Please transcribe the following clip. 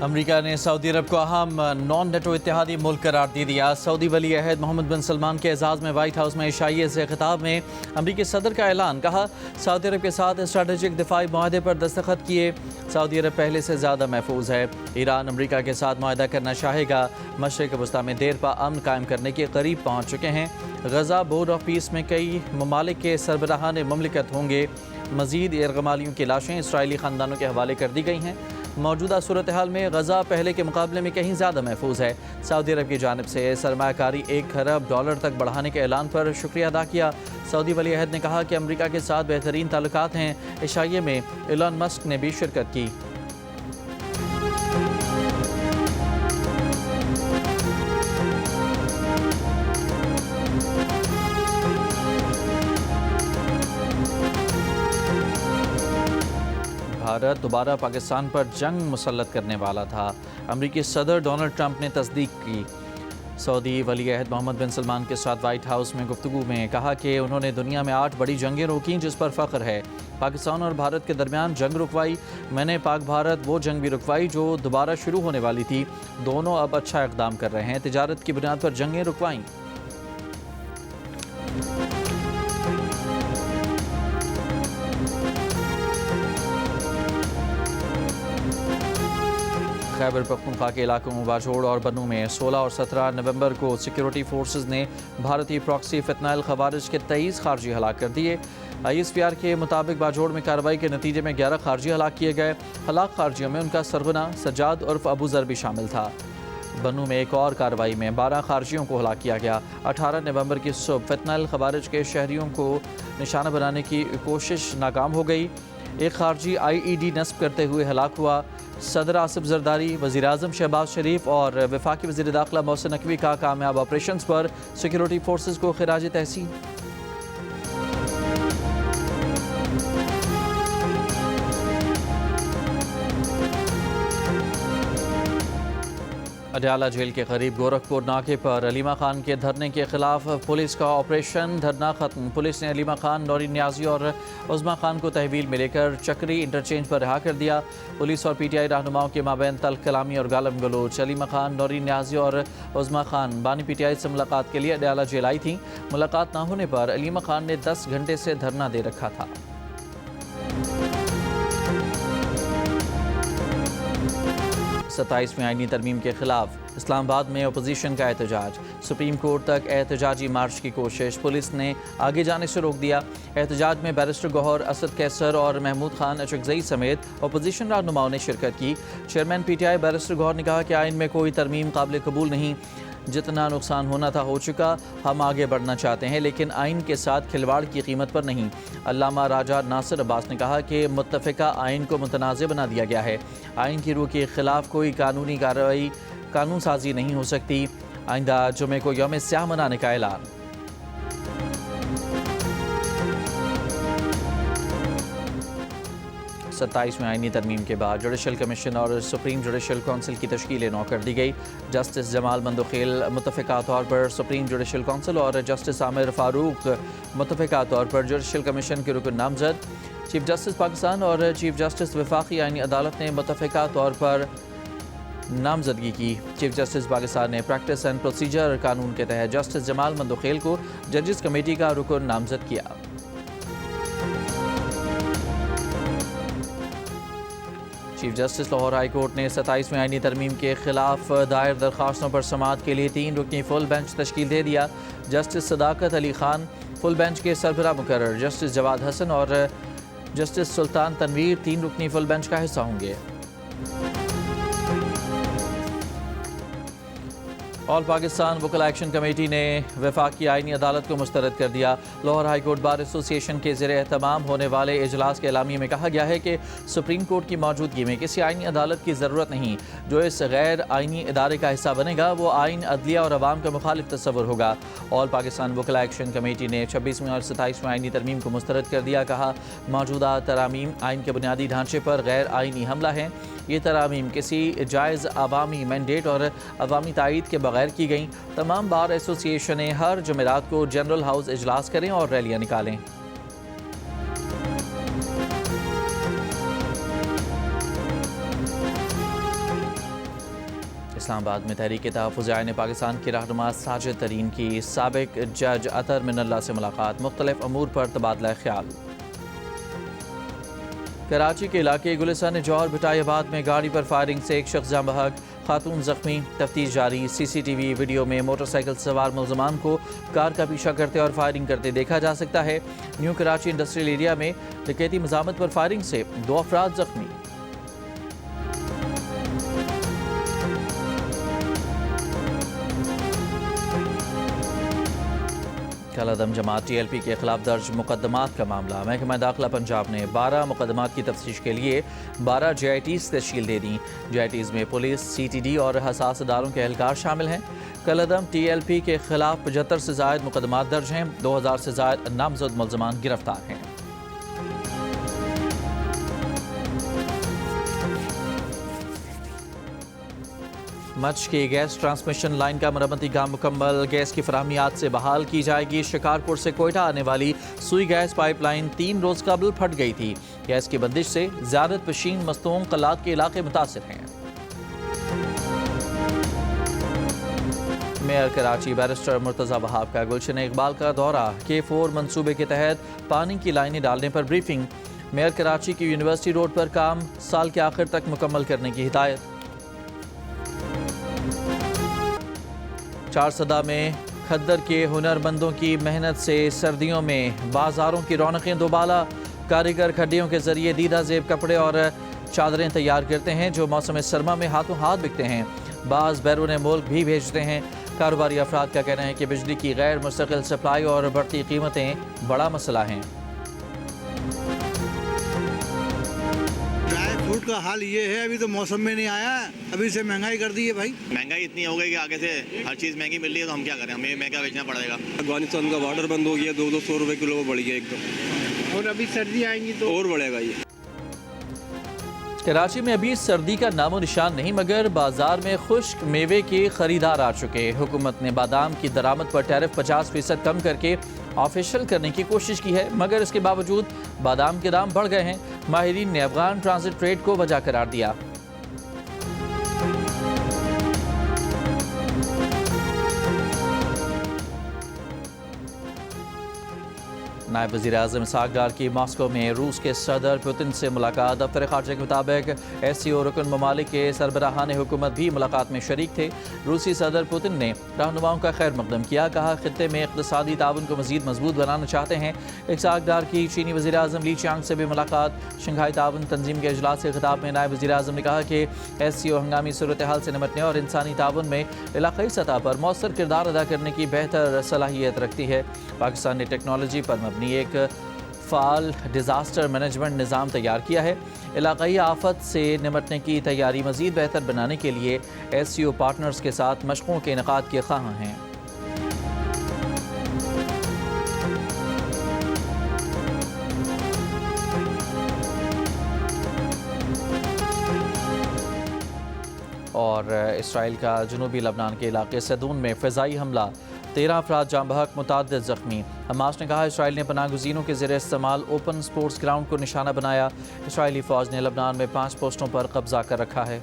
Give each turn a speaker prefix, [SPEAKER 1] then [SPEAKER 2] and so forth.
[SPEAKER 1] America ने Saudi अरब को अहम नॉन नेटो इत्तेहादी मुल्क करार दे दिया। सऊदी वली अहद मोहम्मद बिन सलमान के एजाज़ में व्हाइट हाउस में इशाइये से खिताब में अमरीकी सदर का ऐलान। कहा, सऊदी अरब के साथ स्ट्रेटेजिक दिफाई माहदे पर दस्तखत किए। सऊदी अरब पहले से ज़्यादा महफूज है। ईरान अमरीका के साथ माहदा करना चाहेगा। मशरिक़ वस्ता में देर पा अमन कायम करने के करीब पहुँच चुके हैं। गजा बोर्ड ऑफ पीस में कई ममालिक के सरबराहान मुमलिकत होंगे। मज़ीद यरगमालियों की लाशें इसराइली ख़ानदानों के हवाले कर दी गई हैं। मौजूदा सूरत हाल में गजा पहले के मुकाबले में कहीं ज़्यादा महफूज है। सऊदी अरब की जानिब से सरमायाकारी $1 खरब तक बढ़ाने के ऐलान पर शुक्रिया अदा किया। सऊदी वली अहद ने कहा कि अमरीका के साथ बेहतरीन ताल्लुकात हैं। इशाइये में एलन मस्क ने भी शिरकत की। भारत दोबारा पाकिस्तान पर जंग मुसल्लत करने वाला था। अमरीकी सदर डोनाल्ड ट्रंप ने तस्दीक की। सऊदी वली अहद मोहम्मद बिन सलमान के साथ व्हाइट हाउस में गुफ्तगू में कहा कि उन्होंने दुनिया में 8 बड़ी जंगें रोकीं जिस पर फ़ख्र है। पाकिस्तान और भारत के दरमियान जंग रुकवाई। मैंने पाक भारत वो जंग भी रुकवाई जो दोबारा शुरू होने वाली थी। दोनों अब अच्छा इक़दाम कर रहे हैं। तिजारत की बुनियाद पर जंगें रुकवाईं। खैबर पख्तूनख्वा के इलाकों बाजोड़ और बनू में 16 और 17 नवंबर को सिक्योरिटी फोर्सेज ने भारतीय प्रॉक्सी फितनाइल खवारिज के 23 खारजी हलाक कर दिए। ISPR के मुताबिक बाजोड़ में कार्रवाई के नतीजे में 11 खारजी हलाक किए गए। हलाक खारजियों में उनका सरगना सज्जाद उर्फ अबू जर भी शामिल था। बनू में एक और कार्रवाई में 12 खारजियों को हलाक किया गया। 18 नवंबर की सुबह फितनाइल खवारिज के शहरियों को निशाना बनाने की कोशिश नाकाम हो गई। एक खारजी IED नस्ब करते हुए हलाक हुआ। सदर आसिफ जरदारी, वज़ीर आज़म शहबाज शरीफ और वफाकी वज़ीर दाखिला मोहसिन नकवी का कामयाब ऑपरेशन पर सिक्योरिटी फोर्सेज को खिराज तहसीन। अडयाला जेल के करीब गोरखपुर नाके पर अलीमा खान के धरने के खिलाफ पुलिस का ऑपरेशन। धरना खत्म। पुलिस ने अलीमा खान, नौरीन न्याजी और उज़मा खान को तहवील में लेकर चक्री इंटरचेंज पर रिहा कर दिया। पुलिस और PTI रहनुमाओं के माबैन तल्ख कलामी और गालम गलोच। अलीमा खान, नौरीन न्याजी और उज़मा खान बानी PTI से मुलाकात के लिए अडयाला जेल आई थी। मुलाकात न होने पर अलीमा खान ने 10 घंटे से धरना दे रखा था। 27वें आईनी तरमीम के खिलाफ इस्लामाबाद में अपोजिशन का एहतजाज। सुप्रीम कोर्ट तक एहतजाजी मार्च की कोशिश। पुलिस ने आगे जाने से रोक दिया। एहतजाज में बैरिस्टर गौहर, असद कैसर और महमूद खान अचकजई समेत अपोजिशन रहनुमाओं ने शिरकत की। चेयरमैन PTI बैरिस्टर गौहर ने कहा कि आइन में कोई तरमीम काबिल कबूल नहीं। जितना नुकसान होना था हो चुका। हम आगे बढ़ना चाहते हैं लेकिन आइन के साथ खिलवाड़ की कीमत पर नहीं। अल्लामा राजा नासिर अब्बास ने कहा कि मुत्तफ़िका आइन को मुतनाज़ बना दिया गया है। आइन की रूह के खिलाफ कोई कानूनी कार्रवाई, कानून साजी नहीं हो सकती। आइंदा जुमे को यौम स्याह मनाने का ऐलान। सत्ताईसवें आईनी तरमीम के बाद जुडिशल कमीशन और सुप्रीम जुडिशल काउंसिल की तश्कील नौ कर दी गई। जस्टिस जमाल मंदोखेल मुतफ़िका तौर पर सुप्रीम जुडिशल काउंसिल और जस्टिस आमिर फ़ारूक मुतफ़िका तौर पर जुडिशल कमीशन के रुकन नामजद। चीफ जस्टिस पाकिस्तान और चीफ जस्टिस वफाकी आईनी अदालत ने मुतफ़िका तौर पर नामजदगी की। चीफ जस्टिस पाकिस्तान ने प्रैक्टिस एंड प्रोसीजर कानून के तहत जस्टिस जमाल मंदोखेल को जजेस कमेटी का रुकन नामजद किया। Chief justice Lahore high court ने 27वें आईनी तरमीम के खिलाफ दायर दरख्वास्तों पर समाअत के लिए 3 रुकनी फुल बेंच तश्कील दे दिया। जस्टिस सदाकत अली खान फुल बेंच के सरबराह मुकर्रर। जस्टिस जवाद हसन और जस्टिस सुल्तान तनवीर 3 रुकनी फुल बेंच का हिस्सा होंगे। ऑल पाकिस्तान वकला एक्शन कमेटी ने वफाकी आईनी अदालत को मुस्तरद कर दिया। Lahore high court bar association के ज़रिए एहतमाम होने वाले इजलास के एलामिया में कहा गया है कि सुप्रीम कोर्ट की मौजूदगी में किसी आईनी अदालत की ज़रूरत नहीं। जो इस गैर आईनी इदारे का हिस्सा बनेगा वो आइन, अदलिया और अवाम का मुखालिफ तस्वुर होगा। ऑल पाकिस्तान वकला एक्शन कमेटी ने 26वें और 27वें आईनी तरमीम को मुस्तरद कर दिया। कहा, मौजूदा तरामीम आइन के बुनियादी ढांचे पर गैर आइनी हमला है। ये तरामीम किसी जायज़ अवामी मैंडेट और अवामी तायीद के बगैर की गई। तमाम बार एसोसिएशनें हर जुमेरात को जनरल हाउस इजलास करें और रैलियाँ निकालें। इस्लामाबाद में तहरीक तहफ़्फ़ुज़ आईन पाकिस्तान के रहनुमा साजिद तरीन की साबिक जज अतर मिनल्ला से मुलाकात, मुख्तलिफ अमूर पर तबादला ख्याल। कराची के इलाके गुलिस्तान जौहर भटाइयाबाद में गाड़ी पर फायरिंग से एक शख्स जाँ बहक, खातून जख्मी, तफ्तीश जारी। CCTV वीडियो में मोटरसाइकिल सवार मुलजमान को कार का पीछा करते और फायरिंग करते देखा जा सकता है। न्यू कराची इंडस्ट्रियल एरिया में डकैती मज़ामत पर फायरिंग से 2 अफराद जख्मी। कलअदम जमात TLP के खिलाफ दर्ज मुकदमात का मामला। महकमा दाखिला पंजाब ने 12 मुकदमात की तफ्तीश के लिए 12 JITs तश्कील दे दी। JITs में पुलिस, CTD और हसास इदारों के एहलकार शामिल हैं। कलअदम TLP के खिलाफ 75 से ज़ायद मुकदमात दर्ज हैं। 2000 से ज़ायद नामजद मुलजमान गिरफ्तार हैं। मच की गैस ट्रांसमिशन लाइन का मरम्मती काम मुकम्मल, गैस की फराहमी आज से बहाल की जाएगी। शिकारपुर से कोयटा आने वाली सुई गैस पाइपलाइन 3 रोज कबल फट गई थी। गैस की बंदिश से ज़ियारत पशीन मस्तूम कलात के इलाके मुतासिर हैं। मेयर कराची बैरिस्टर मुर्तज़ा वहाब का गुलशन इकबाल का दौरा, K4 मंसूबे के तहत पानी की लाइनें डालने पर ब्रीफिंग। मेयर कराची की यूनिवर्सिटी रोड पर काम साल के आखिर तक मुकम्मल करने की हिदायत। चारसदा में खद्दर के हुनरमंदों की मेहनत से सर्दियों में बाजारों की रौनकें दोबाला। कारीगर खड्डियों के जरिए दीदा जेब कपड़े और चादरें तैयार करते हैं जो मौसम सरमा में हाथों हाथ बिकते हैं। बाज़ बैरून मुल्क भी भेजते हैं। कारोबारी अफराद का कहना है कि बिजली की गैर मुस्तकिल सप्लाई और बढ़ती कीमतें बड़ा मसला हैं।
[SPEAKER 2] फ्रूट का हाल ये है, अभी तो मौसम में नहीं आया, अभी से महंगाई कर दी है भाई।
[SPEAKER 3] महंगाई इतनी हो गई कि आगे से हर चीज़ महंगी मिल रही है तो हम क्या करें, हमें महंगा बेचना पड़ेगा।
[SPEAKER 4] अफगानिस्तान का वाटर बंद हो गया, 200 रुपए किलो बढ़ गया एकदम,
[SPEAKER 2] और अभी सर्दी आएंगी तो
[SPEAKER 4] और बढ़ेगा ये।
[SPEAKER 1] कराची में अभी सर्दी का नामो निशान नहीं, मगर बाजार में खुश्क मेवे के खरीदार आ चुके। हुकूमत ने बादाम की दरामद पर टैरिफ 50% कम करके ऑफिशियल करने की कोशिश की है, मगर इसके बावजूद बादाम के दाम बढ़ गए हैं। माहिरीन ने अफगान ट्रांजिट ट्रेड को वजह करार दिया। नायब वज़ीर आज़म इसहाक डार की मॉस्को में रूस के सदर पुतिन से मुलाकात। दफ्तर ख़ारजा के मुताबिक SCO रुकन ममालिक के सरबराहान हुकूमत भी मुलाकात में शरीक थे। रूसी सदर पुतिन ने रहनुमाओं का खैर मकदम किया, कहा खित्ते में इक़्तिसादी ताउन को मज़ीद मजबूत बनाना चाहते हैं। इसहाक डार की चीनी वज़ीर आज़म ली चियांग से भी मुलाकात। शंघाई ताउन तंजीम के इजलास के खिताब में नायब वज़ीर आज़म ने कहा कि SCO हंगामी सूरत हाल से निपटने और इंसानी ताउन में इलाक़ाई सतह पर मौसर किरदार अदा करने की बेहतर सलाहियत रखती है। पाकिस्तान ने टेक्नोलॉजी पर मबनी एक फ़ाल डिज़ास्टर मैनेजमेंट निज़ाम तैयार किया है। इलाक़ाई आफत से निपटने की तैयारी मज़ीद बेहतर बनाने के लिए SCO पार्टनर्स के साथ मशक़ों के इनेकाद के ख़्वाह हैं। और इसराइल का जनूबी लबनान के इलाके सदून में फ़िज़ाई हमला, 13 अफराद जाँ बहक, मुतअद्दिद ज़ख्मी। हमास ने कहा इसराइल ने पनाहगज़ीनों के ज़रिए इस्तेमाल ओपन स्पोर्ट्स ग्राउंड को निशाना बनाया। इसराइली फ़ौज ने लबनान में 5 पोस्टों पर कब्जा कर रखा है।